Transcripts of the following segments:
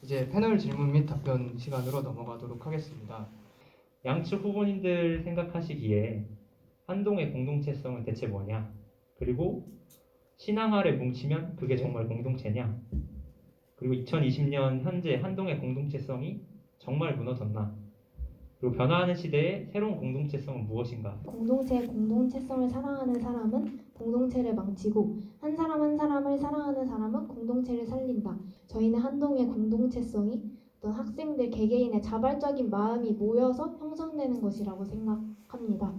이제 패널 질문 및 답변 시간으로 넘어가도록 하겠습니다. 양측 후보님들 생각하시기에 한동의 공동체성은 대체 뭐냐? 그리고 신앙 아래 뭉치면 그게 정말 공동체냐? 그리고 2020년 현재 한동의 공동체성이 정말 무너졌나? 그리고 변화하는 시대의 새로운 공동체성은 무엇인가? 공동체성을 사랑하는 사람은 공동체를 망치고 한 사람 한 사람을 사랑하는 사람은 공동체를 살린다. 저희는 한동의 공동체성이 어떤 학생들 개개인의 자발적인 마음이 모여서 형성되는 것이라고 생각합니다.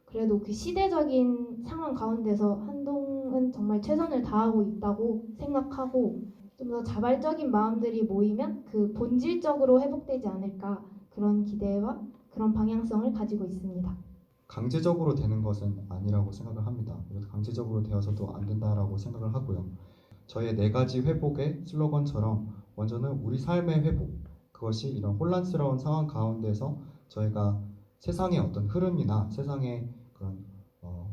그래도 그 시대적인 상황 가운데서 한동은 정말 최선을 다하고 있다고 생각하고 좀 더 자발적인 마음들이 모이면 그 본질적으로 회복되지 않을까 그런 기대와 그런 방향성을 가지고 있습니다. 강제적으로 되는 것은 아니라고 생각을 합니다. 그래서 강제적으로 되어서도 안 된다라고 생각을 하고요. 저희의 4가지 회복의 슬로건처럼 먼저는 우리 삶의 회복, 그것이 이런 혼란스러운 상황 가운데서 저희가 세상의 어떤 흐름이나 세상의 그런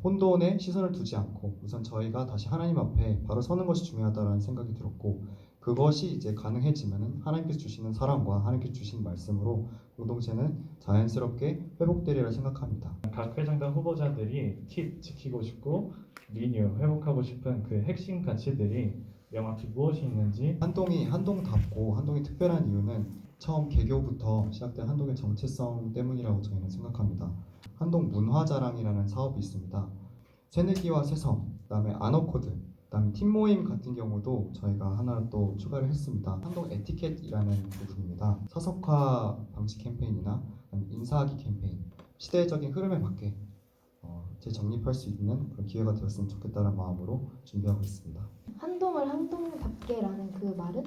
혼돈에 시선을 두지 않고 우선 저희가 다시 하나님 앞에 바로 서는 것이 중요하다는 생각이 들었고, 그것이 이제 가능해지면 하나님께서 주시는 사랑과 하나님께서 주신 말씀으로 공동체는 자연스럽게 회복되리라 생각합니다. 각 회장단 후보자들이 팁 지키고 싶고 리뉴 회복하고 싶은 그 핵심 가치들이 명확히 무엇이 있는지 한동이 한동답고 한동이 특별한 이유는 처음 개교부터 시작된 한동의 정체성 때문이라고 저희는 생각합니다. 한동 문화자랑이라는 사업이 있습니다. 새내기와 새성, 그다음에 아너코드, 그다음에 팀 모임 같은 경우도 저희가 하나 또 추가를 했습니다. 한동 에티켓이라는 부분입니다. 사석화 방지 캠페인이나 인사하기 캠페인, 시대적인 흐름에 맞게 재정립할 수 있는 그런 기회가 되었으면 좋겠다는 마음으로 준비하고 있습니다. 한동을 한동답게라는 그 말은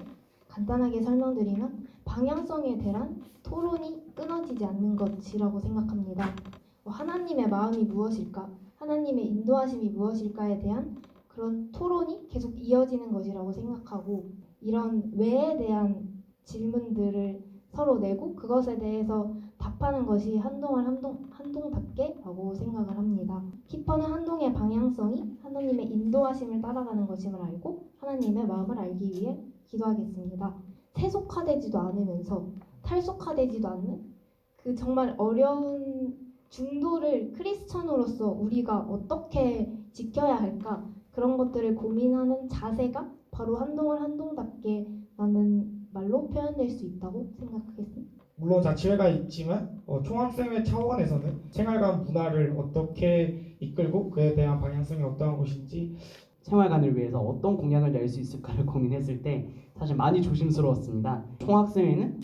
간단하게 설명드리면 방향성에 대한 토론이 끊어지지 않는 것이라고 생각합니다. 하나님의 마음이 무엇일까? 하나님의 인도하심이 무엇일까에 대한 그런 토론이 계속 이어지는 것이라고 생각하고, 이런 왜에 대한 질문들을 서로 내고 그것에 대해서 답하는 것이 한동답게라고 생각을 합니다. 키퍼는 한동의 방향성이 하나님의 인도하심을 따라가는 것임을 알고 하나님의 마음을 알기 위해 기도하겠습니다. 세속화되지도 않으면서 탈속화되지도 않는 그 정말 어려운 중도를 크리스천으로서 우리가 어떻게 지켜야 할까, 그런 것들을 고민하는 자세가 바로 한동을 한동답게 라는 말로 표현될 수 있다고 생각하겠습니다. 물론 자치회가 있지만 총학생회 차원에서는 생활관 문화를 어떻게 이끌고 그에 대한 방향성이 어떠한 것인지 생활관을 위해서 어떤 공약을 낼 수 있을까를 고민했을 때 사실 많이 조심스러웠습니다. 총학생회는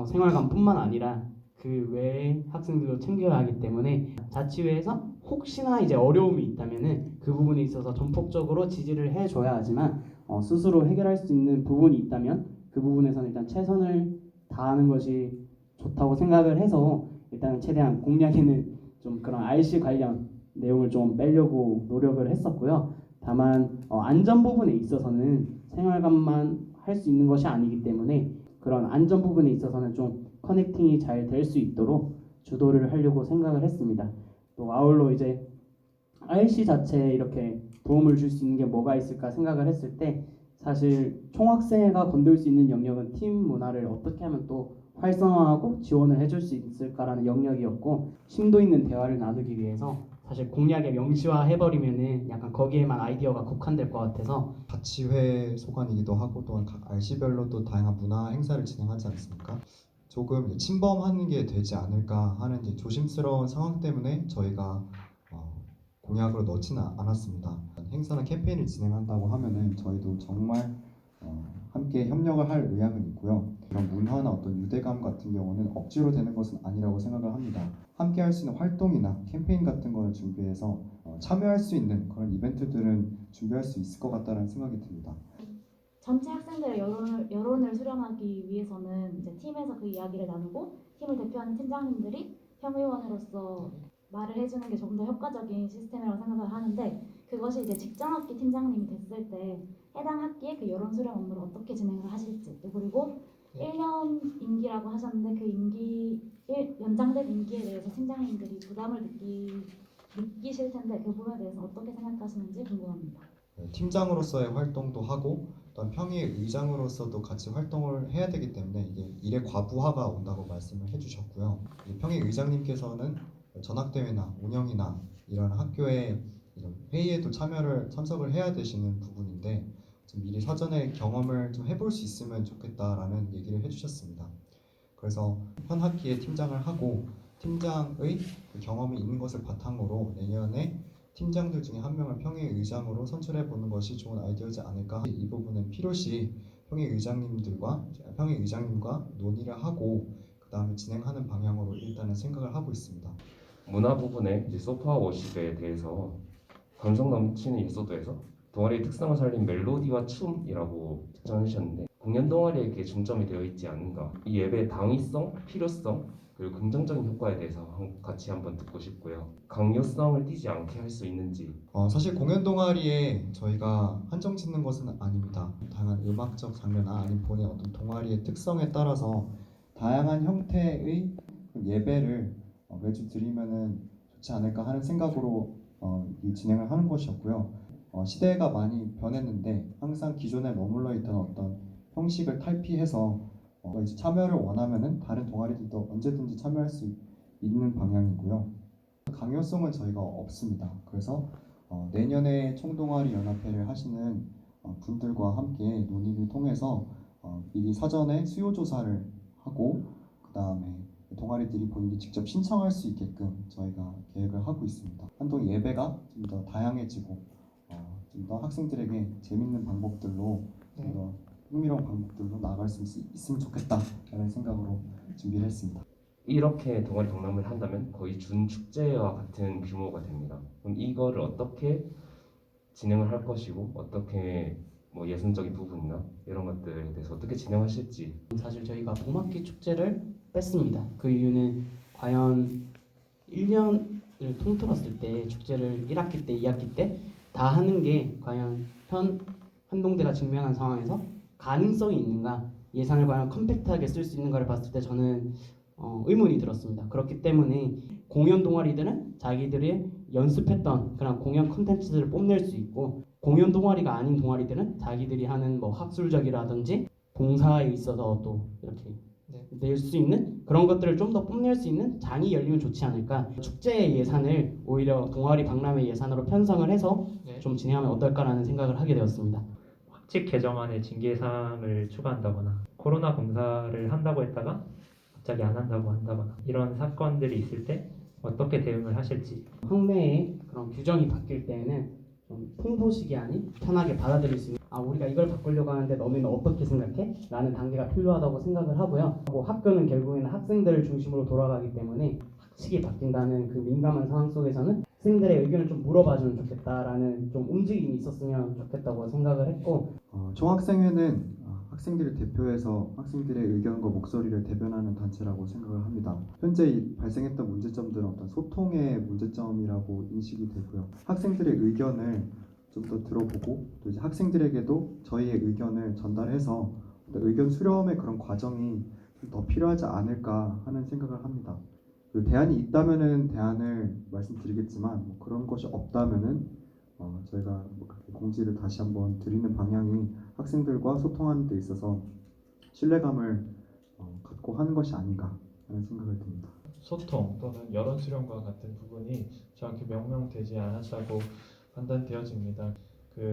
생활관뿐만 아니라 그 외의 학생들도 챙겨야 하기 때문에 자치회에서 혹시나 이제 어려움이 있다면은 그 부분에 있어서 전폭적으로 지지를 해줘야 하지만 스스로 해결할 수 있는 부분이 있다면 그 부분에서는 일단 최선을 다하는 것이 좋다고 생각을 해서 일단 최대한 공약에는 좀 그런 RC 관련 내용을 좀 빼려고 노력을 했었고요. 다만 안전 부분에 있어서는 생활관만 할 수 있는 것이 아니기 때문에 그런 안전 부분에 있어서는 좀 커넥팅이 잘 될 수 있도록 주도를 하려고 생각을 했습니다. 또 아울러 이제 RC 자체에 이렇게 도움을 줄 수 있는 게 뭐가 있을까 생각을 했을 때 사실 총학생회가 건들 수 있는 영역은 팀 문화를 어떻게 하면 또 활성화하고 지원을 해줄 수 있을까라는 영역이었고, 심도 있는 대화를 나누기 위해서 사실 공약에 명시화해버리면은 약간 거기에만 아이디어가 국한될 것 같아서 자치회 소관이기도 하고 또한 각 RC별로 또 다양한 문화 행사를 진행하지 않습니까? 조금 침범하는 게 되지 않을까 하는 이제 조심스러운 상황 때문에 저희가 공약으로 넣지는 않았습니다. 행사나 캠페인을 진행한다고 하면은 저희도 정말 함께 협력을 할 의향은 있고요. 이런 문화나 어떤 유대감 같은 경우는 억지로 되는 것은 아니라고 생각을 합니다. 함께 할 수 있는 활동이나 캠페인 같은 거를 준비해서 참여할 수 있는 그런 이벤트들은 준비할 수 있을 것 같다는 생각이 듭니다. 전체 학생들의 여론을 수렴하기 위해서는 이제 팀에서 그 이야기를 나누고 팀을 대표하는 팀장님들이 평의원으로서 말을 해주는 게 조금 더 효과적인 시스템이라고 생각을 하는데, 그것이 이제 직전학기 팀장님이 됐을 때 해당 학기에 그 여론 수렴 업무를 어떻게 진행을 하실지, 또 그리고 1년 임기라고 하셨는데 그 연장된 임기에 대해서 팀장님들이 부담을 느끼실 텐데 그 부분에 대해서 어떻게 생각하시는지 궁금합니다. 팀장으로서의 활동도 하고 또한 평의 의장으로서도 같이 활동을 해야 되기 때문에 이게 일의 과부하가 온다고 말씀을 해주셨고요. 이 평의 의장님께서는 전학대회나 운영이나 이런 학교의 이런 회의에도 참석을 해야 되시는 부분인데 좀 미리 사전에 경험을 좀 해볼 수 있으면 좋겠다라는 얘기를 해주셨습니다. 그래서 현 학기에 팀장을 하고 팀장의 그 경험이 있는 것을 바탕으로 내년에 팀장들 중에 한 명을 평의 의장으로 선출해 보는 것이 좋은 아이디어지 않을까. 이 부분은 필요시 평의 의장님과 논의를 하고 그 다음에 진행하는 방향으로 일단은 생각을 하고 있습니다. 문화 부분의 이제 소프트웨어 워십에 대해서 감성 넘치는 요소도에서 동아리의 특성을 살린 멜로디와 춤이라고 특정해 주셨는데 공연 동아리에게 중점이 되어 있지 않은가. 이 예배의 당위성, 필요성 그리고 긍정적인 효과에 대해서 같이 한번 듣고 싶고요. 강요성을 띠지 않게 할 수 있는지. 사실 공연 동아리에 저희가 한정 짓는 것은 아닙니다. 다양한 음악적 장르나 아니면 본인의 어떤 동아리의 특성에 따라서 다양한 형태의 예배를 매주 드리면은 좋지 않을까 하는 생각으로 이 진행을 하는 것이었고요. 시대가 많이 변했는데 항상 기존에 머물러 있던 어떤 형식을 탈피해서 이제 참여를 원하면은 다른 동아리들도 언제든지 참여할 수 있는 방향이고요. 강요성은 저희가 없습니다. 그래서 내년에 총동아리 연합회를 하시는 분들과 함께 논의를 통해서 미리 사전에 수요 조사를 하고 그 다음에 동아리들이 본인이 직접 신청할 수 있게끔 저희가 계획을 하고 있습니다. 한동 예배가 좀 더 다양해지고 좀 더 학생들에게 재밌는 방법들로 좀 더 흥미로운 방법들로 나아갈 수 있으면 좋겠다라는 생각으로 준비를 했습니다. 이렇게 동아리 박람회를 한다면 거의 준축제와 같은 규모가 됩니다. 그럼 이거를 어떻게 진행을 할 것이고 어떻게 뭐 예술적인 부분이나 이런 것들에 대해서 어떻게 진행하실지. 사실 저희가 봄학기 축제를 뺐습니다. 그 이유는 과연 1년을 통틀었을 때 축제를 1학기 때, 2학기 때 다 하는 게 과연 현 한동대가 직면한 상황에서 가능성이 있는가, 예산을 과연 컴팩트하게 쓸 수 있는가를 봤을 때 저는 의문이 들었습니다. 그렇기 때문에 공연 동아리들은 자기들이 연습했던 그런 공연 콘텐츠들을 뽐낼 수 있고, 공연 동아리가 아닌 동아리들은 자기들이 하는 뭐 학술적이라든지 봉사에 있어서 또 이렇게 낼 수 있는 그런 것들을 좀 더 뽐낼 수 있는 장이 열리면 좋지 않을까. 축제의 예산을 오히려 동아리 박람회 예산으로 편성을 해서 좀 진행하면 어떨까라는 생각을 하게 되었습니다. 학칙 개정안에 징계사항을 추가한다거나 코로나 검사를 한다고 했다가 갑자기 안 한다거나 이런 사건들이 있을 때 어떻게 대응을 하실지. 학내에 그런 규정이 바뀔 때에는 좀 통보식이 아닌 편하게 받아들일 수 있는, 우리가 이걸 바꾸려고 하는데 너는 어떻게 생각해? 라는 단계가 필요하다고 생각을 하고요. 학교는 결국에는 학생들을 중심으로 돌아가기 때문에 학칙이 바뀐다는 그 민감한 상황 속에서는 학생들의 의견을 좀 물어봐주면 좋겠다라는 좀 움직임이 있었으면 좋겠다고 생각을 했고, 총학생회는 학생들을 대표해서 학생들의 의견과 목소리를 대변하는 단체라고 생각을 합니다. 현재 발생했던 문제점들은 어떤 소통의 문제점이라고 인식이 되고요. 학생들의 의견을 좀 더 들어보고 또 이제 학생들에게도 저희의 의견을 전달해서 의견 수렴의 그런 과정이 좀 더 필요하지 않을까 하는 생각을 합니다. 대안이 있다면은 대안을 말씀드리겠지만 그런 것이 없다면은 저희가 공지를 다시 한번 드리는 방향이 학생들과 소통하는 데 있어서 신뢰감을 갖고 하는 것이 아닌가 하는 생각을 듭니다. 소통 또는 여론 수렴과 같은 부분이 정확히 명명되지 않았다고 판단되어집니다.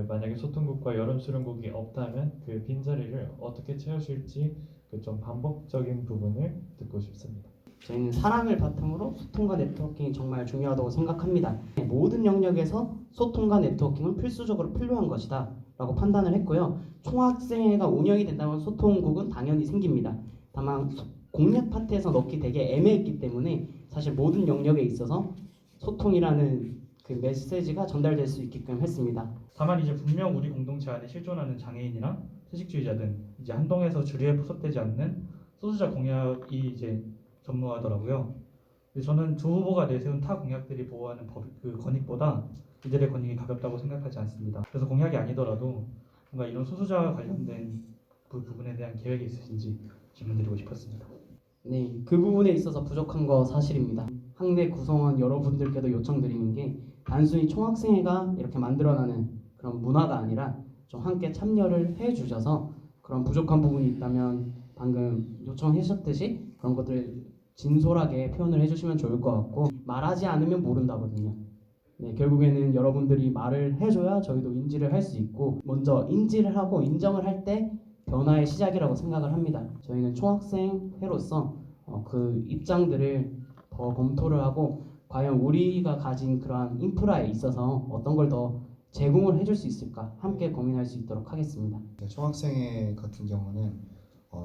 만약에 소통국과 여론 수렴국이 없다면 그 빈자리를 어떻게 채우실지 좀 반복적인 부분을 듣고 싶습니다. 저희는 사랑을 바탕으로 소통과 네트워킹이 정말 중요하다고 생각합니다. 모든 영역에서 소통과 네트워킹은 필수적으로 필요한 것이다 라고 판단을 했고요. 총학생회가 운영이 된다면 소통국은 당연히 생깁니다. 다만 공약 파트에서 넣기 되게 애매했기 때문에 사실 모든 영역에 있어서 소통이라는 그 메시지가 전달될 수 있게끔 했습니다. 다만 이제 분명 우리 공동체 안에 실존하는 장애인이나 채식주의자 등 이제 한동에서 주류에 포섭되지 않는 소수자 공약이 이제 전무하더라고요. 저는 두 후보가 내세운 타 공약들이 보호하는 그 권익보다 이들의 권익이 가볍다고 생각하지 않습니다. 그래서 공약이 아니더라도 뭔가 이런 소수자와 관련된 그 부분에 대한 계획이 있으신지 질문드리고 싶었습니다. 네, 그 부분에 있어서 부족한 거 사실입니다. 학내 구성원 여러분들께도 요청드리는 게 단순히 총학생회가 이렇게 만들어나는 그런 문화가 아니라 좀 함께 참여를 해주셔서 그런 부족한 부분이 있다면 방금 요청하셨듯이 그런 것들을 진솔하게 표현을 해주시면 좋을 것 같고 말하지 않으면 모른다거든요. 네, 결국에는 여러분들이 말을 해줘야 저희도 인지를 할 수 있고 먼저 인지를 하고 인정을 할 때 변화의 시작이라고 생각을 합니다. 저희는 총학생회로서 그 입장들을 더 검토를 하고 과연 우리가 가진 그러한 인프라에 있어서 어떤 걸 더 제공을 해줄 수 있을까 함께 고민할 수 있도록 하겠습니다. 네, 총학생회 같은 경우는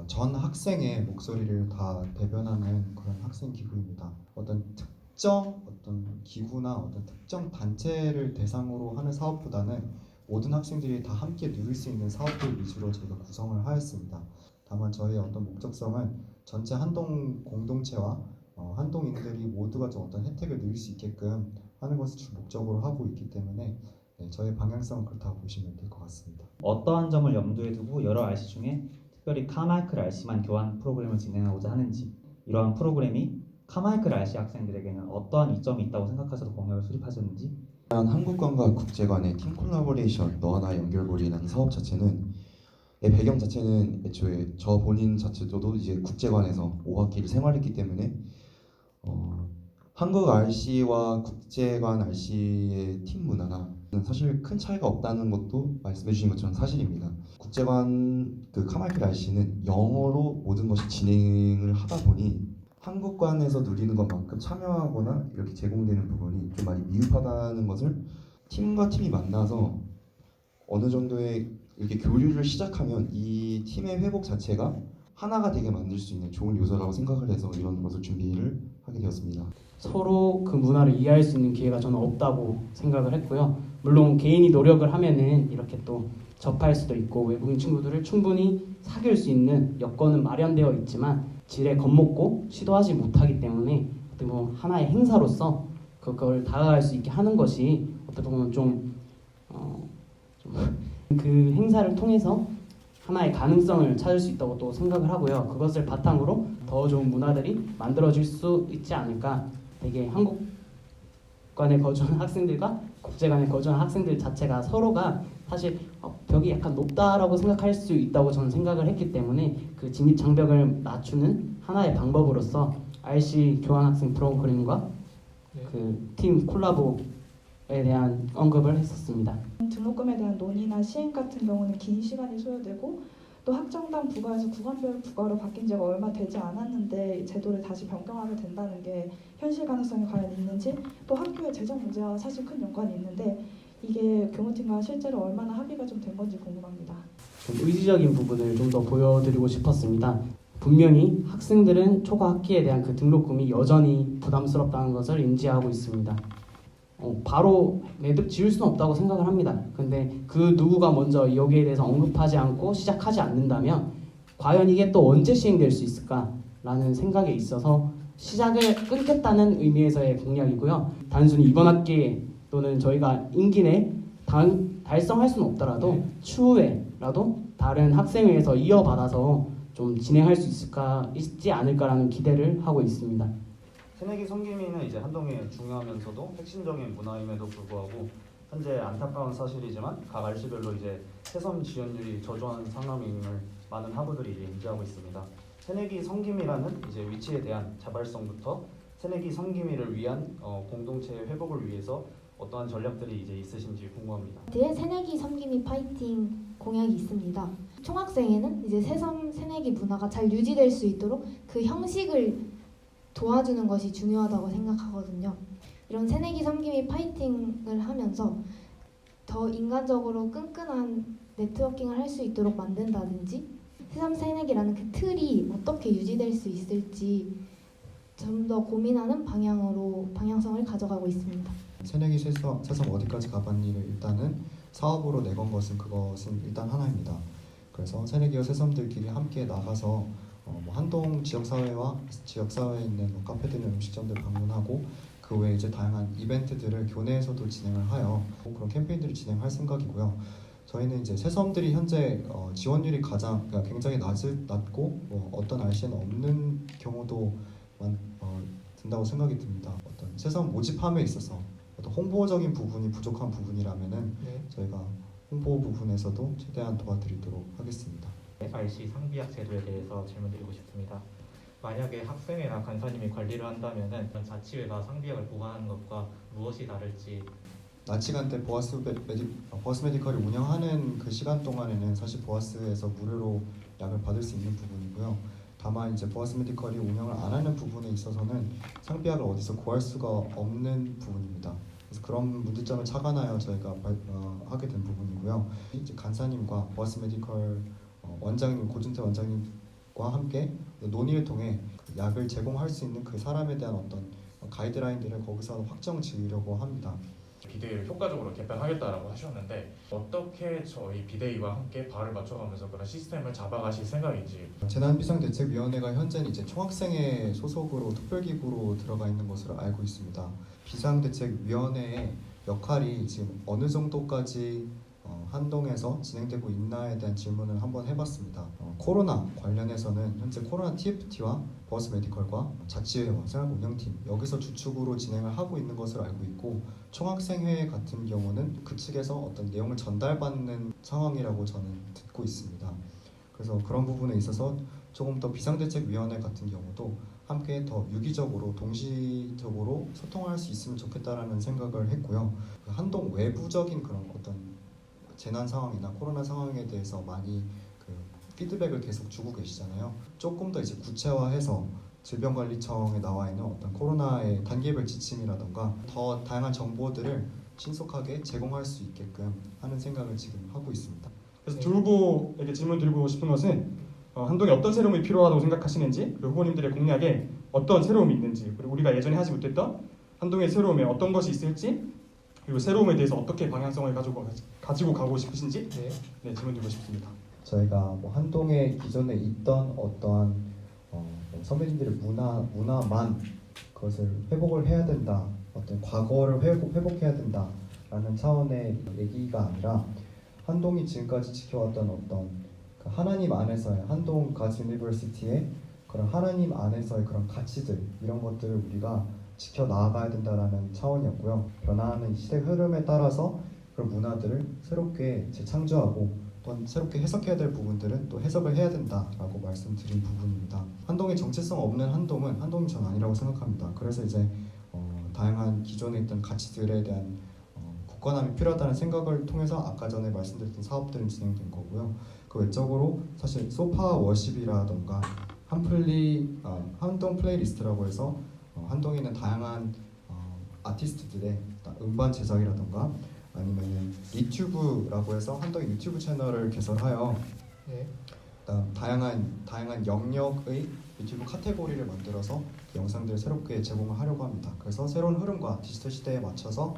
전 학생의 목소리를 다 대변하는 그런 학생 기구입니다. 어떤 특정 어떤 기구나 어떤 특정 단체를 대상으로 하는 사업보다는 모든 학생들이 다 함께 누릴 수 있는 사업들 위주로 저희가 구성을 하였습니다. 다만 저희의 어떤 목적성은 전체 한동 공동체와 한동인들이 모두가 좀 어떤 혜택을 누릴 수 있게끔 하는 것을 주 목적으로 하고 있기 때문에 네, 저희 방향성은 그렇다고 보시면 될 것 같습니다. 어떠한 점을 염두에 두고 여러 RC 중에 특별히 카마이클 RC만 교환 프로그램을 진행하고자 하는지, 이러한 프로그램이 카마이클 RC 학생들에게는 어떠한 이점이 있다고 생각하셔서 공약을 수립하셨는지. 한국관과 국제관의 팀 콜라보레이션 너와 나의 연결고리라는 사업 자체는 배경 자체는 애초에 저 본인 자체도 이제 국제관에서 5학기를 생활했기 때문에 한국 RC와 국제관 RC의 팀 문화나 사실 큰 차이가 없다는 것도 말씀해 주신 것처럼 사실입니다. 국제관 그 카마이클 RC는 영어로 모든 것이 진행을 하다 보니 한국관에서 누리는 것만큼 참여하거나 이렇게 제공되는 부분이 좀 많이 미흡하다는 것을 팀과 팀이 만나서 어느 정도의 이렇게 교류를 시작하면 이 팀의 회복 자체가 하나가 되게 만들 수 있는 좋은 요소라고 생각을 해서 이런 것을 준비를 하게 되었습니다. 서로 그 문화를 이해할 수 있는 기회가 저는 없다고 생각을 했고요. 물론 개인이 노력을 하면은 이렇게 또 접할 수도 있고 외국인 친구들을 충분히 사귈 수 있는 여건은 마련되어 있지만 지레 겁먹고 시도하지 못하기 때문에 어떻게 보면 하나의 행사로서 그걸 다가갈 수 있게 하는 것이 어떻게 보면 좀 그 행사를 통해서 하나의 가능성을 찾을 수 있다고 또 생각을 하고요. 그것을 바탕으로 더 좋은 문화들이 만들어질 수 있지 않을까. 되게 한국관에 거주하는 학생들과 국제관에 거주하는 학생들 자체가 서로가 사실 벽이 약간 높다라고 생각할 수 있다고 저는 생각을 했기 때문에 그 진입 장벽을 낮추는 하나의 방법으로서 RC 교환학생 프로그램과 그 팀 콜라보에 대한 언급을 했었습니다. 등록금에 대한 논의나 시행 같은 경우는 긴 시간이 소요되고 또 학점당 부과에서 구간별 부과로 바뀐 지가 얼마 되지 않았는데 제도를 다시 변경하게 된다는 게 현실 가능성이 과연 있는지, 또 학교의 재정 문제와 사실 큰 연관이 있는데 이게 교무팀과 실제로 얼마나 합의가 좀 된 건지 궁금합니다. 좀 의지적인 부분을 좀 더 보여드리고 싶었습니다. 분명히 학생들은 초과 학기에 대한 그 등록금이 여전히 부담스럽다는 것을 인지하고 있습니다. 바로 매듭 지을 수는 없다고 생각을 합니다. 근데 그 누구가 먼저 여기에 대해서 언급하지 않고 시작하지 않는다면 과연 이게 또 언제 시행될 수 있을까라는 생각에 있어서 시작을 끊겠다는 의미에서의 공약이고요. 단순히 이번 학기 또는 저희가 임기 내 달성할 수는 없더라도 추후에라도 다른 학생회에서 이어받아서 좀 진행할 수 있지 않을까라는 기대를 하고 있습니다. 새내기 성기미는 이제 한동의 중요하면서도 핵심적인 문화임에도 불구하고 현재 안타까운 사실이지만 각 RC별로 이제 새섬 지원율이 저조한 상황임을 많은 학우들이 이제 인지하고 있습니다. 새내기 성기미라는 이제 위치에 대한 자발성부터 새내기 성기미를 위한 공동체 회복을 위해서 어떠한 전략들이 이제 있으신지 궁금합니다. 뒤에 새내기 섬기미 파이팅 공약이 있습니다. 총학생회는 이제 새섬 새내기 문화가 잘 유지될 수 있도록 그 형식을 도와주는 것이 중요하다고 생각하거든요. 이런 새내기 섬기미 파이팅을 하면서 더 인간적으로 끈끈한 네트워킹을 할 수 있도록 만든다든지 새섬 새내기라는 그 틀이 어떻게 유지될 수 있을지 좀 더 고민하는 방향성을 가져가고 있습니다. 새내기 새섬 어디까지 가봤니를 일단은 사업으로 내건 그것은 일단 하나입니다. 그래서 새내기와 새섬들끼리 함께 나가서 한동 지역사회에 있는 카페들이나 음식점들 방문하고 그 외에 이제 다양한 이벤트들을 교내에서도 진행을 하여 그런 캠페인들을 진행할 생각이고요. 저희는 이제 새섬들이 현재 지원율이 굉장히 낮고 어떤 RC에는 없는 경우도 든다고 생각이 듭니다. 어떤 새섬 모집함에 있어서 어떤 홍보적인 부분이 부족한 부분이라면은 저희가 홍보 부분에서도 최대한 도와드리도록 하겠습니다. RC 상비약 제도에 대해서 질문드리고 싶습니다. 만약에 학생회나 간사님이 관리를 한다면은 자치회가 상비약을 보관하는 것과 무엇이 다를지. 낮 시간대 보아스 메디컬이 운영하는 그 시간 동안에는 사실 보아스에서 무료로 약을 받을 수 있는 부분이고요. 다만 이제 보아스 메디컬이 운영을 안 하는 부분에 있어서는 상비약을 어디서 구할 수가 없는 부분입니다. 그래서 그런 문제점을 착안하여 저희가 하게 된 부분이고요. 이제 간사님과 보아스 메디컬 원장님, 고준태 원장님과 함께 논의를 통해 약을 제공할 수 있는 그 사람에 대한 어떤 가이드라인들을 거기서 확정 지으려고 합니다. 비대위를 효과적으로 개편하겠다라고 하셨는데 어떻게 저희 비대위와 함께 발을 맞춰가면서 그런 시스템을 잡아가실 생각인지. 재난비상대책위원회가 현재는 이제 총학생회 소속으로 특별기구로 들어가 있는 것으로 알고 있습니다. 비상대책위원회의 역할이 지금 어느 정도까지 한동에서 진행되고 있나에 대한 질문을 한번 해봤습니다. 코로나 관련해서는 현재 코로나 TFT와 보아스 메디컬과 자치회와 생활운영팀 여기서 주축으로 진행을 하고 있는 것으로 알고 있고 총학생회 같은 경우는 그 측에서 어떤 내용을 전달받는 상황이라고 저는 듣고 있습니다. 그래서 그런 부분에 있어서 조금 더 비상대책위원회 같은 경우도 함께 더 유기적으로 동시적으로 소통할 수 있으면 좋겠다라는 생각을 했고요. 한동 외부적인 그런 어떤 재난 상황이나 코로나 상황에 대해서 많이 그 피드백을 계속 주고 계시잖아요. 조금 더 이제 구체화해서 질병관리청에 나와 있는 어떤 코로나의 단계별 지침이라던가 더 다양한 정보들을 신속하게 제공할 수 있게끔 하는 생각을 지금 하고 있습니다. 그래서 조 후보에게 질문 드리고 싶은 것은 한동에 어떤 새로움이 필요하다고 생각하시는지, 그리고 후보님들의 공약에 어떤 새로움이 있는지, 그리고 우리가 예전에 하지 못했던 한동의 새로움에 어떤 것이 있을지, 그리고 새로움에 대해서 어떻게 방향성을 가지고 가고 싶으신지 질문 드리고 싶습니다. 저희가 뭐 한동에 기존에 있던 어떠한 선배님들의 문화만 그것을 회복을 해야 된다, 어떤 과거를 회복해야 된다라는 차원의 얘기가 아니라 한동이 지금까지 지켜왔던 어떤 그 하나님 안에서의 한동 가즈 유니버시티의 그런 하나님 안에서의 그런 가치들, 이런 것들을 우리가 지켜 나아가야 된다라는 차원이었고요. 변화하는 시대 흐름에 따라서 그런 문화들을 새롭게 재창조하고 또 새롭게 해석해야 될 부분들은 또 해석을 해야 된다라고 말씀드린 부분입니다. 한동의 정체성 없는 한동은 한동이 전 아니라고 생각합니다. 그래서 이제 다양한 기존에 있던 가치들에 대한 굳건함이 필요하다는 생각을 통해서 아까 전에 말씀드렸던 사업들은 진행된 거고요. 그 외적으로 사실 소파 워십이라던가 한동 플레이리스트라고 해서 한동에 있는 다양한 아티스트들의 음반 제작이라던가 아니면 유튜브라고 해서 한동의 유튜브 채널을 개설하여 다양한 영역의 유튜브 카테고리를 만들어서 영상들을 새롭게 제공을 하려고 합니다. 그래서 새로운 흐름과 디지털 시대에 맞춰서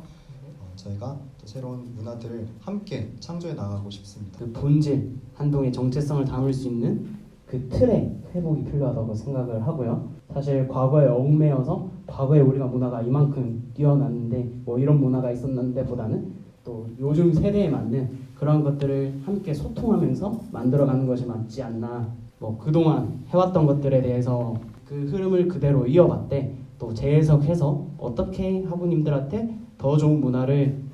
저희가 또 새로운 문화들을 함께 창조해 나가고 싶습니다. 그 본질, 한동의 정체성을 담을 수 있는 그 틀의 회복이 필요하다고 생각을 하고요. 사실 과거에 얽매여서 과거에 우리가 문화가 이만큼 뛰어났는데 뭐 이런 문화가 있었는데 보다는 또 요즘 세대에 맞는 그런 것들을 함께 소통하면서 만들어가는 것이 맞지 않나. 뭐 그동안 해왔던 것들에 대해서 그 흐름을 그대로 이어봤대 또 재해석해서 어떻게 학우님들한테 더 좋은 문화를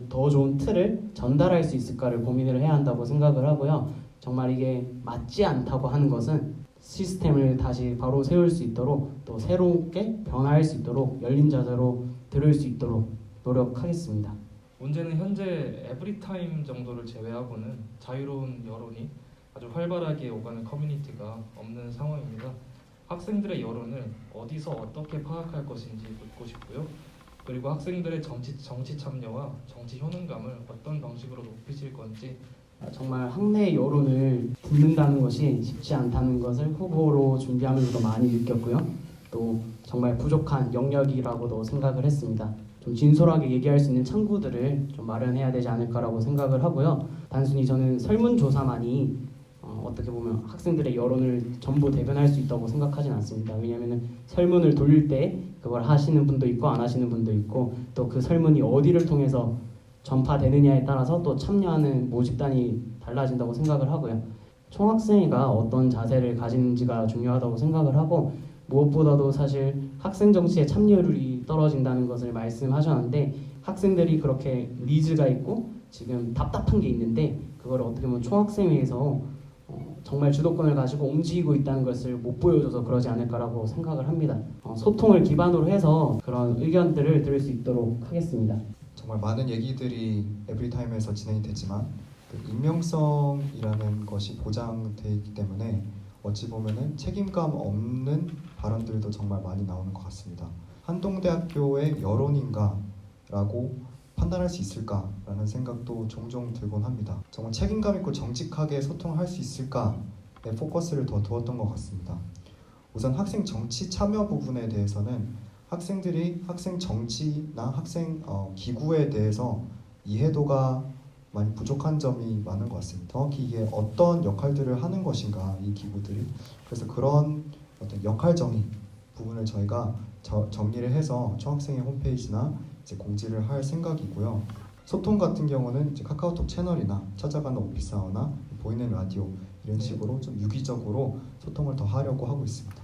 더 좋은 틀을 전달할 수 있을까를 고민을 해야 한다고 생각을 하고요. 정말 이게 맞지 않다고 하는 것은 시스템을 다시 바로 세울 수 있도록 또 새롭게 변화할 수 있도록 열린 자세로 들을 수 있도록 노력하겠습니다. 문제는 현재 에브리타임 정도를 제외하고는 자유로운 여론이 아주 활발하게 오가는 커뮤니티가 없는 상황입니다. 학생들의 여론을 어디서 어떻게 파악할 것인지 묻고 싶고요. 그리고 학생들의 정치 참여와 정치 효능감을 어떤 방식으로 높이실 건지. 정말 학내의 여론을 듣는다는 것이 쉽지 않다는 것을 후보로 준비하면서도 많이 느꼈고요. 또 정말 부족한 영역이라고도 생각을 했습니다. 좀 진솔하게 얘기할 수 있는 창구들을 좀 마련해야 되지 않을까라고 생각을 하고요. 단순히 저는 설문조사만이 어떻게 보면 학생들의 여론을 전부 대변할 수 있다고 생각하진 않습니다. 왜냐하면 설문을 돌릴 때 그걸 하시는 분도 있고 안 하시는 분도 있고 또 그 설문이 어디를 통해서 전파되느냐에 따라서 또 참여하는 모집단이 달라진다고 생각을 하고요. 총학생회가 어떤 자세를 가지는지가 중요하다고 생각을 하고 무엇보다도 사실 학생 정치의 참여율이 떨어진다는 것을 말씀하셨는데 학생들이 그렇게 니즈가 있고 지금 답답한 게 있는데 그걸 어떻게 보면 총학생회에서 정말 주도권을 가지고 움직이고 있다는 것을 못 보여줘서 그러지 않을까라고 생각을 합니다. 소통을 기반으로 해서 그런 의견들을 들을 수 있도록 하겠습니다. 정말 많은 얘기들이 에브리타임에서 진행이 되지만 그 익명성이라는 것이 보장되어 있기 때문에 어찌 보면은 책임감 없는 발언들도 정말 많이 나오는 것 같습니다. 한동대학교의 여론인가라고 판단할 수 있을까라는 생각도 종종 들곤 합니다. 정말 책임감 있고 정직하게 소통할 수 있을까에 포커스를 더 두었던 것 같습니다. 우선 학생 정치 참여 부분에 대해서는 학생들이 학생 정치나 학생 기구에 대해서 이해도가 많이 부족한 점이 많은 것 같습니다. 정확히 이게 어떤 역할들을 하는 것인가 이 기구들이, 그래서 그런 어떤 역할 정의 부분을 저희가 정리를 해서 총학생회 홈페이지나 이제 공지를 할 생각이고요. 소통 같은 경우는 이제 카카오톡 채널이나 찾아가는 오피스아워나 보이는 라디오 이런 식으로 좀 유기적으로 소통을 더 하려고 하고 있습니다.